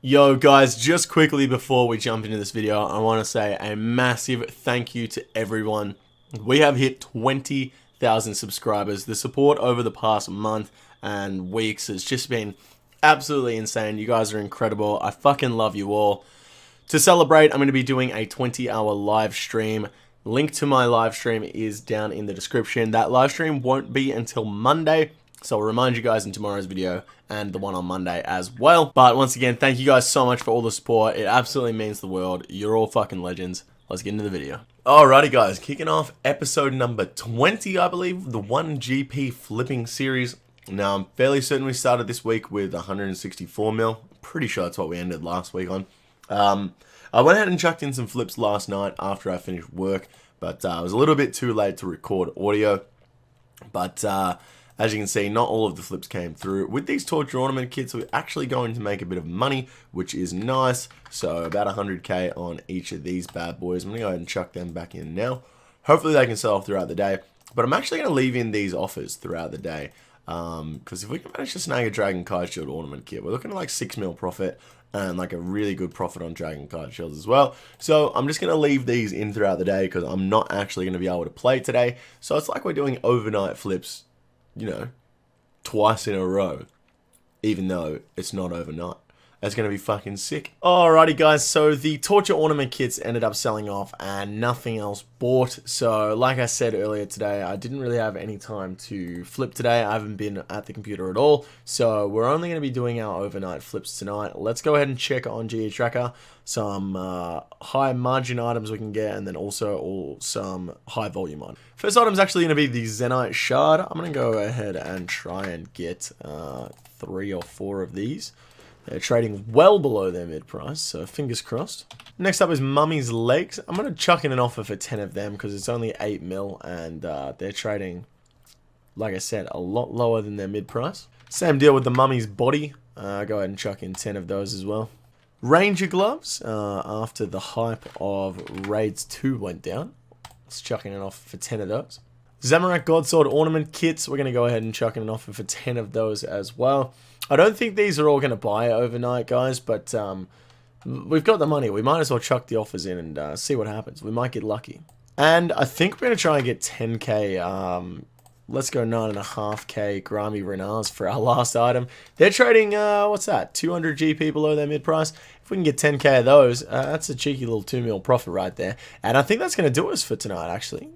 Yo guys, just quickly before we jump into this video, I want to say a massive thank you to everyone. We have hit 20,000 subscribers. The support over the past month and weeks has just been absolutely insane. You guys are incredible. I fucking love you all. To celebrate, I'm going to be doing a 20-hour live stream. Link to my live stream is down in the description. That live stream won't be until Monday, so I'll remind you guys in tomorrow's video and the one on Monday as well. But once again, thank you guys so much for all the support. It absolutely means the world. You're all fucking legends. Let's get into the video. Alrighty guys, kicking off episode number 20, I believe, the 1GP flipping series. Now, I'm fairly certain we started this week with 164 mil. Pretty sure that's what we ended last week on. I went ahead and chucked in some flips last night after I finished work, but I was a little bit too late to record audio. But as you can see, not all of the flips came through. With these Torture Ornament kits, we're actually going to make a bit of money, which is nice. So about 100k on each of these bad boys. I'm going to go ahead and chuck them back in now. Hopefully they can sell off throughout the day. But I'm actually going to leave in these offers throughout the day. Because if we can manage to snag a Dragon Kite Shield Ornament kit, we're looking at like 6 mil profit. And like a really good profit on Dragon Kite Shields as well. So I'm just going to leave these in throughout the day because I'm not actually going to be able to play today. So it's like we're doing overnight flips, you know, twice in a row, even though it's not overnight. That's going to be fucking sick. Alrighty guys, so the Torture Ornament kits ended up selling off and nothing else bought. So like I said earlier today, I didn't really have any time to flip today. I haven't been at the computer at all. So we're only going to be doing our overnight flips tonight. Let's go ahead and check on GE Tracker some high margin items we can get, and then also some high volume items. First item is actually going to be the Zenyte Shard. I'm going to go ahead and try and get 3 or 4 of these. They're trading well below their mid price, so fingers crossed. Next up is Mummy's Legs. I'm going to chuck in an offer for 10 of them because it's only 8 mil and they're trading, like I said, a lot lower than their mid price. Same deal with the Mummy's Body. Go ahead and chuck in 10 of those as well. Ranger Gloves, after the hype of Raids 2 went down. Let's chuck in an offer for 10 of those. Zamorak Godsword Ornament Kits, we're going to go ahead and chuck in an offer for 10 of those as well. I don't think these are all going to buy overnight, guys, but we've got the money. We might as well chuck the offers in and see what happens. We might get lucky. And I think we're going to try and get 10k, let's go 9.5k Grami Renars for our last item. They're trading, what's that, 200 GP below their mid price. If we can get 10k of those, that's a cheeky little 2 mil profit right there. And I think that's going to do us for tonight, actually.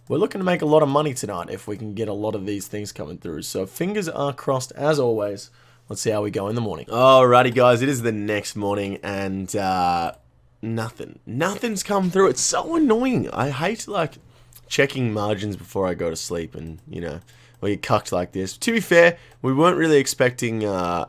We're looking to make a lot of money tonight if we can get a lot of these things coming through. So fingers are crossed as always. Let's see how we go in the morning. Alrighty guys, it is the next morning and nothing's come through. It's so annoying. I hate like checking margins before I go to sleep and, you know, we get cucked like this. To be fair, we weren't really expecting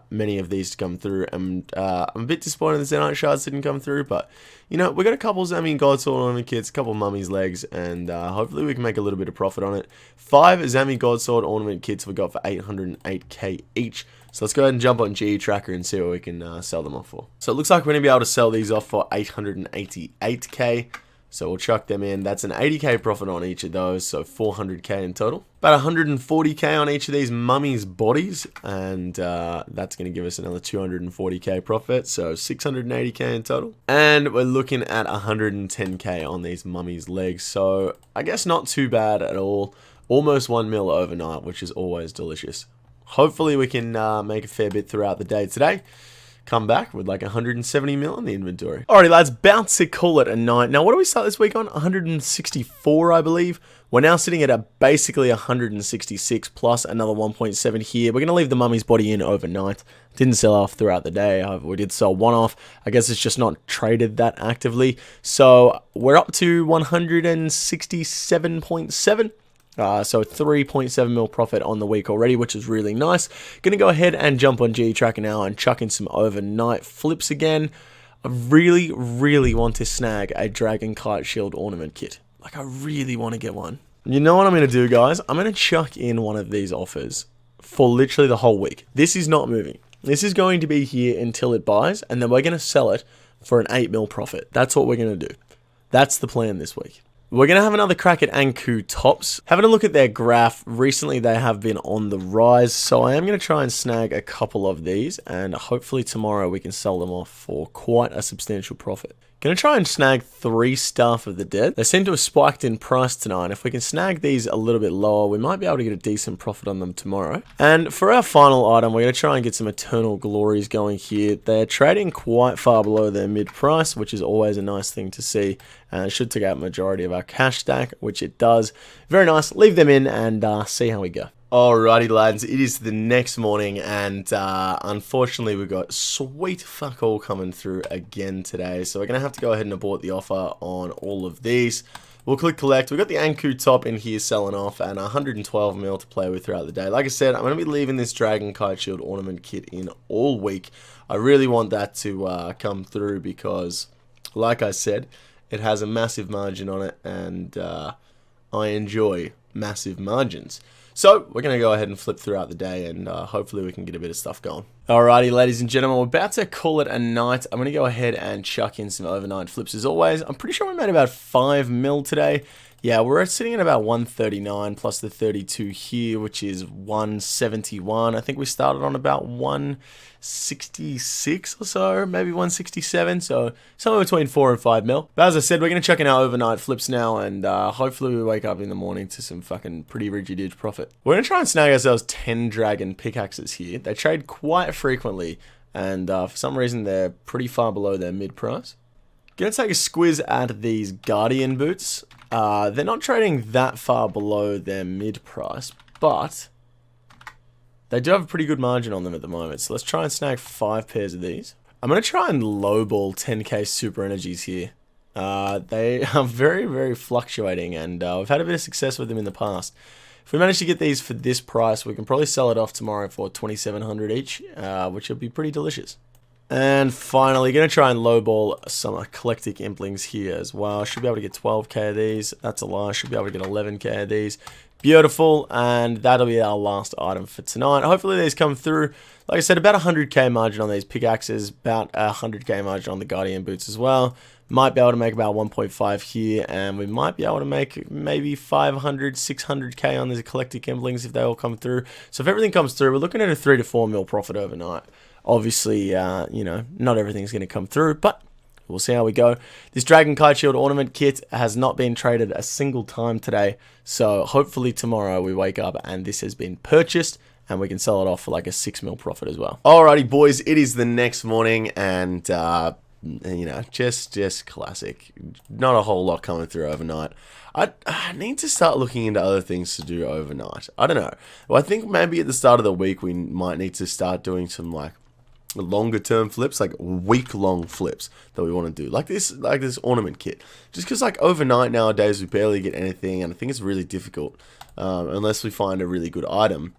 many of these to come through, and I'm a bit disappointed the Zenyte Shards didn't come through, but, you know, we got a couple Zami Godsword Ornament kits, a couple Mummy's Legs, and hopefully we can make a little bit of profit on it. 5 Zami Godsword Ornament kits we got for 808k each. So let's go ahead and jump on GE Tracker and see what we can sell them off for. So it looks like we're going to be able to sell these off for 888k. So we'll chuck them in. That's an 80k profit on each of those, so 400k in total. About 140k on each of these Mummy's Bodies, and that's going to give us another 240k profit, so 680k in total. And we're looking at 110k on these Mummy's Legs, so I guess not too bad at all. Almost 1 mil overnight, which is always delicious. Hopefully we can make a fair bit throughout the day today. Come back with like 170 mil in the inventory. Alrighty lads, about to call it a night. Now what do we start this week on? 164 I believe. We're now sitting at a basically 166 plus another 1.7 here. We're going to leave the Mummy's Body in overnight. Didn't sell off throughout the day. We did sell one off. I guess it's just not traded that actively. So we're up to 167.7. So 3.7 mil profit on the week already, which is really nice. Gonna go ahead and jump on GE Tracker now and chuck in some overnight flips again. I really, really want to snag a Dragon Kite Shield Ornament kit. Like, I really want to get one. You know what I'm going to do, guys? I'm going to chuck in one of these offers for literally the whole week. This is not moving. This is going to be here until it buys, and then we're going to sell it for an 8 mil profit. That's what we're going to do. That's the plan this week. We're going to have another crack at Ankou tops. Having a look at their graph, recently they have been on the rise, so I am going to try and snag a couple of these, and hopefully tomorrow we can sell them off for quite a substantial profit. Going to try and snag 3 Staff of the Dead. They seem to have spiked in price tonight. If we can snag these a little bit lower, we might be able to get a decent profit on them tomorrow. And for our final item, we're going to try and get some Eternal Glories going here. They're trading quite far below their mid price, which is always a nice thing to see. And it should take out majority of our cash stack, which it does. Very nice. Leave them in and see how we go. Alrighty lads, it is the next morning and unfortunately we've got sweet fuck all coming through again today. So we're going to have to go ahead and abort the offer on all of these. We'll click collect. We've got the Ankou top in here selling off and 112 mil to play with throughout the day. Like I said, I'm going to be leaving this Dragon Kite Shield ornament kit in all week. I really want that to come through because, like I said, it has a massive margin on it and I enjoy massive margins. So, we're going to go ahead and flip throughout the day and hopefully we can get a bit of stuff going. Alrighty, ladies and gentlemen, we're about to call it a night. I'm going to go ahead and chuck in some overnight flips as always. I'm pretty sure we made about 5 mil today. Yeah, we're sitting at about 139 plus the 32 here, which is 171. I think we started on about 166 or so, maybe 167. So somewhere between 4 and 5 mil. But as I said, we're going to chuck in our overnight flips now, and hopefully we wake up in the morning to some fucking pretty rigid profit. We're going to try and snag ourselves 10 dragon pickaxes here. They trade quite frequently, and for some reason they're pretty far below their mid price. Gonna take a squiz at these Guardian boots. They're not trading that far below their mid price, but they do have a pretty good margin on them at the moment. So let's try and snag 5 pairs of these. I'm gonna try and lowball 10k super energies here. They are very, very fluctuating, and we've had a bit of success with them in the past. If we manage to get these for this price, we can probably sell it off tomorrow for 2,700 each, which would be pretty delicious. And finally, going to try and lowball some eclectic implings here as well. Should be able to get 12k of these. That's a lie. Should be able to get 11k of these. Beautiful. And that'll be our last item for tonight. Hopefully these come through. Like I said, about 100k margin on these pickaxes. About 100k margin on the Guardian boots as well. Might be able to make about 1.5 here. And we might be able to make maybe 500, 600k on these eclectic implings if they all come through. So if everything comes through, we're looking at a 3 to 4 mil profit overnight. Obviously, you know, not everything's going to come through, but we'll see how we go. This Dragon Kite Shield ornament kit has not been traded a single time today, so hopefully tomorrow we wake up and this has been purchased and we can sell it off for like a 6 mil profit as well. Alrighty, boys, it is the next morning and, you know, just classic. Not a whole lot coming through overnight. I need to start looking into other things to do overnight. I don't know. Well, I think maybe at the start of the week we might need to start doing some like longer term flips, like week-long flips that we want to do, like this ornament kit, just because like overnight nowadays we barely get anything, and I think it's really difficult unless we find a really good item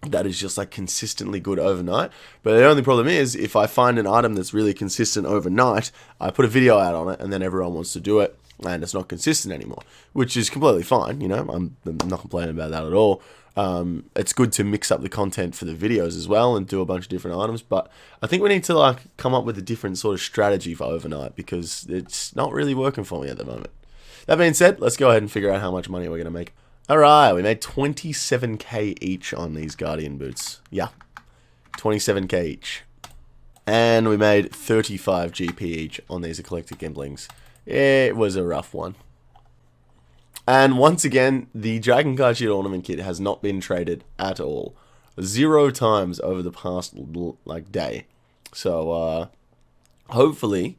that is just like consistently good overnight. But the only problem is if I find an item that's really consistent overnight, I put a video out on it and then everyone wants to do it and it's not consistent anymore, which is completely fine, you know. I'm not complaining about that at all. It's good to mix up the content for the videos as well and do a bunch of different items, but I think we need to like come up with a different sort of strategy for overnight because it's not really working for me at the moment. That being said, let's go ahead and figure out how much money we're going to make. Alright, we made 27k each on these Guardian boots. Yeah, 27k each. And we made 35 GP each on these eclectic implings. It was a rough one. And once again, the Dragon Kite Shield ornament kit has not been traded at all. 0 times over the past like day. So hopefully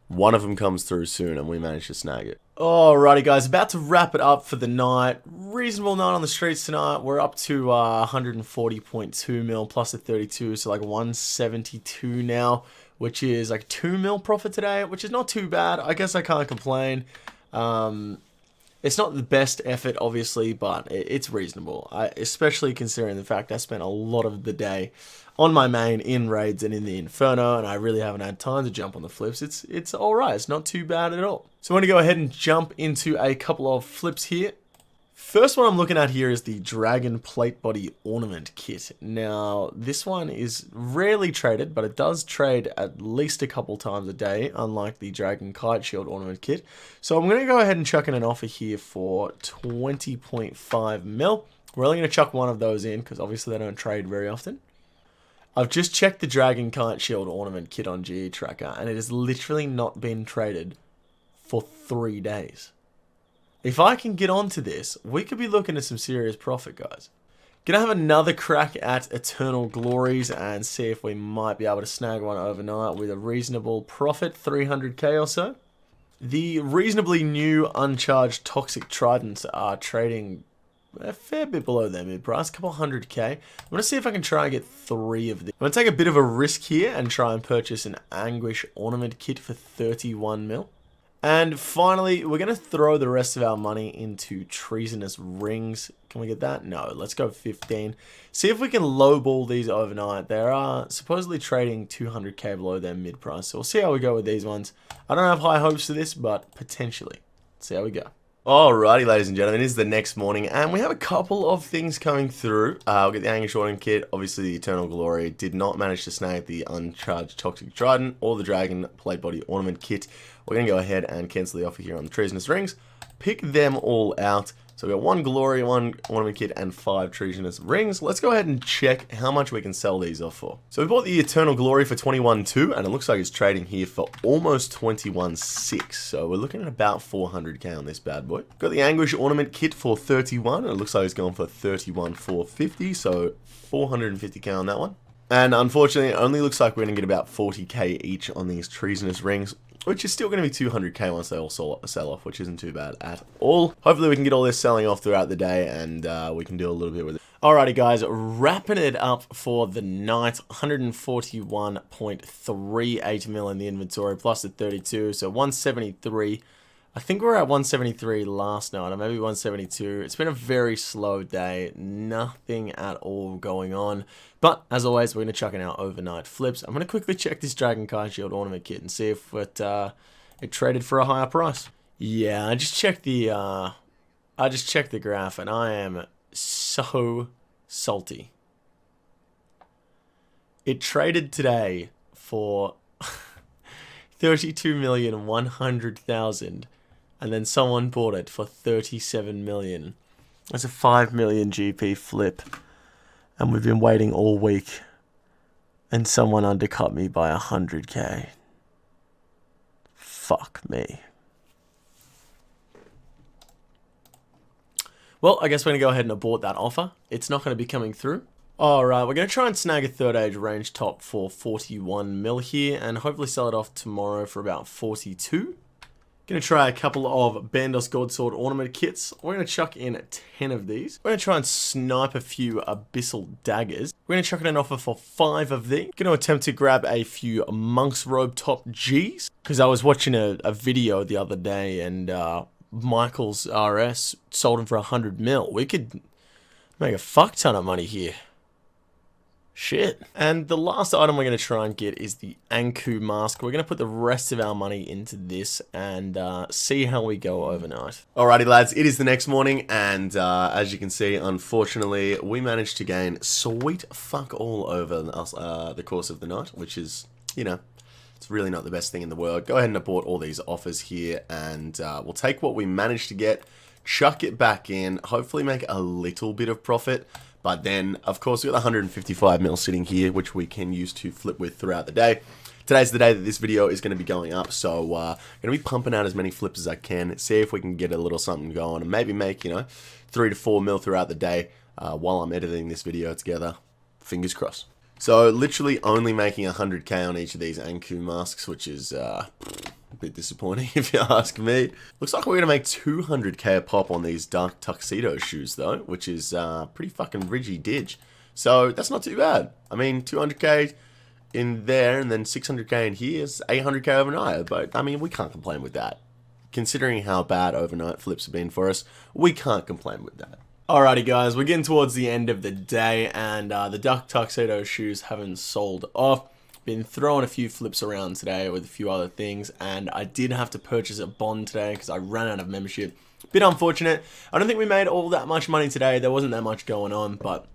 one of them comes through soon and we manage to snag it. Alrighty guys, about to wrap it up for the night. Reasonable night on the streets tonight. We're up to 140.2 mil plus a 32, so like 172 now, which is like 2 mil profit today, which is not too bad. I guess I can't complain. It's not the best effort, obviously, but it's reasonable. Especially considering the fact I spent a lot of the day on my main in raids and in the Inferno, and I really haven't had time to jump on the flips. It's alright. It's not too bad at all. So I'm going to go ahead and jump into a couple of flips here. First one I'm looking at here is the Dragon Plate Body Ornament Kit. Now, this one is rarely traded, but it does trade at least a couple times a day, unlike the Dragon Kite Shield Ornament Kit. So I'm going to go ahead and chuck in an offer here for 20.5 mil. We're only going to chuck one of those in, because obviously they don't trade very often. I've just checked the Dragon Kite Shield Ornament Kit on GE Tracker, and it has literally not been traded for 3 days. If I can get onto this, we could be looking at some serious profit, guys. Gonna have another crack at Eternal Glories and see if we might be able to snag one overnight with a reasonable profit, 300k or so. The reasonably new uncharged Toxic Tridents are trading a fair bit below their mid price, a couple 100k. I'm gonna see if I can try and get 3 of these. I'm gonna take a bit of a risk here and try and purchase an Anguish Ornament Kit for 31 mil. And finally, we're going to throw the rest of our money into Treasonous Rings. Can we get that? No, let's go 15. See if we can lowball these overnight. They are supposedly trading 200k below their mid price. So we'll see how we go with these ones. I don't have high hopes for this, but potentially. Let's see how we go. Alrighty, ladies and gentlemen, it is the next morning, and we have a couple of things coming through. We'll get the Anguish Ornament Kit, obviously the Eternal Glory. Did not manage to snag the uncharged Toxic Trident or the Dragon Plate Body Ornament Kit. We're going to go ahead and cancel the offer here on the Treasonous Rings. Pick them all out. So we've got 1 Glory, 1 Ornament Kit, and 5 Treasonous Rings. Let's go ahead and check how much we can sell these off for. So we bought the Eternal Glory for 21.2, and it looks like it's trading here for almost 21.6. So we're looking at about 400k on this bad boy. Got the Anguish Ornament Kit for 31, and it looks like it's going for 31,450, so 450k on that one. And unfortunately, it only looks like we're going to get about 40k each on these Treasonous Rings, which is still going to be 200k once they all sell off, which isn't too bad at all. Hopefully we can get all this selling off throughout the day, and we can do a little bit with it. Alrighty guys, wrapping it up for the night. 141.38 mil in the inventory, plus the 32, so 173. I think we were at 173 last night, or maybe 172. It's been a very slow day. Nothing at all going on. But, as always, we're going to chuck in our overnight flips. I'm going to quickly check this Dragon Kite Shield Ornament Kit and see if it traded for a higher price. Yeah, I just checked the graph, and I am so salty. It traded today for 32,100,000. And then someone bought it for 37 million. That's a 5 million GP flip. And we've been waiting all week. And someone undercut me by 100k. Fuck me. Well, I guess we're going to go ahead and abort that offer. It's not going to be coming through. Alright, we're going to try and snag a third age range top for 41 mil here. And hopefully sell it off tomorrow for about 42. Going to try a couple of Bandos Godsword Ornament Kits. We're going to chuck in 10 of these. We're going to try and snipe a few Abyssal Daggers. We're going to chuck in an offer for 5 of these. Going to attempt to grab a few Monk's Robe Top Gs. Because I was watching a video the other day, and Michael's RS sold them for 100 mil. We could make a fuck ton of money here. Shit. And the last item we're going to try and get is the Anku Mask. We're going to put the rest of our money into this and see how we go overnight. Alrighty lads, it is the next morning, and as you can see, unfortunately, we managed to gain sweet fuck all over the course of the night, which is, you know, it's really not the best thing in the world. Go ahead and abort all these offers here, and we'll take what we managed to get, chuck it back in, hopefully make a little bit of profit. But then, of course, we've got 155 mil sitting here, which we can use to flip with throughout the day. Today's the day that this video is going to be going up, so I'm going to be pumping out as many flips as I can, see if we can get a little something going, and maybe make, you know, 3 to 4 mil throughout the day while I'm editing this video together. Fingers crossed. So, literally only making 100k on each of these Anku masks, which is a bit disappointing if you ask me. Looks like we're going to make 200k a pop on these Dark Tuxedo shoes though, which is pretty fucking ridgy didge. So that's not too bad. I mean, 200k in there and then 600k in here is 800k overnight. But I mean, we can't complain with that. Considering how bad overnight flips have been for us, we can't complain with that. Alrighty guys, we're getting towards the end of the day, and the Dark Tuxedo shoes haven't sold off. been throwing a few flips around today with a few other things, and I did have to purchase a bond today because I ran out of membership. Bit unfortunate. I don't think we made all that much money today. There wasn't that much going on, but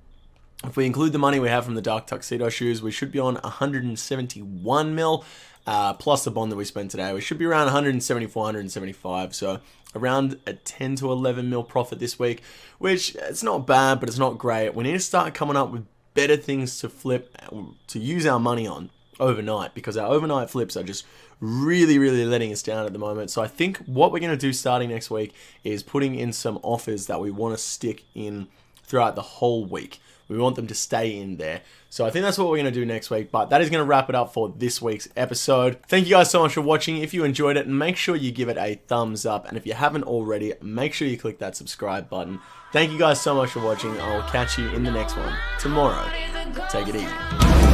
if we include the money we have from the Dark Tuxedo shoes, we should be on 171 mil, plus the bond that we spent today. We should be around 174, 175, so around a 10 to 11 mil profit this week, which it's not bad, but it's not great. We need to start coming up with better things to flip, to use our money on overnight, because our overnight flips are just really letting us down at the moment. So I think what we're going to do starting next week is putting in some offers that we want to stick in throughout the whole week. We want them to stay in there. So I think that's what we're going to do next week. But that is going to wrap it up for this week's episode. Thank you guys so much for watching. If you enjoyed it, make sure you give it a thumbs up. And if you haven't already, make sure you click that subscribe button. Thank you guys so much for watching. I will catch you in the next one tomorrow. Take it easy.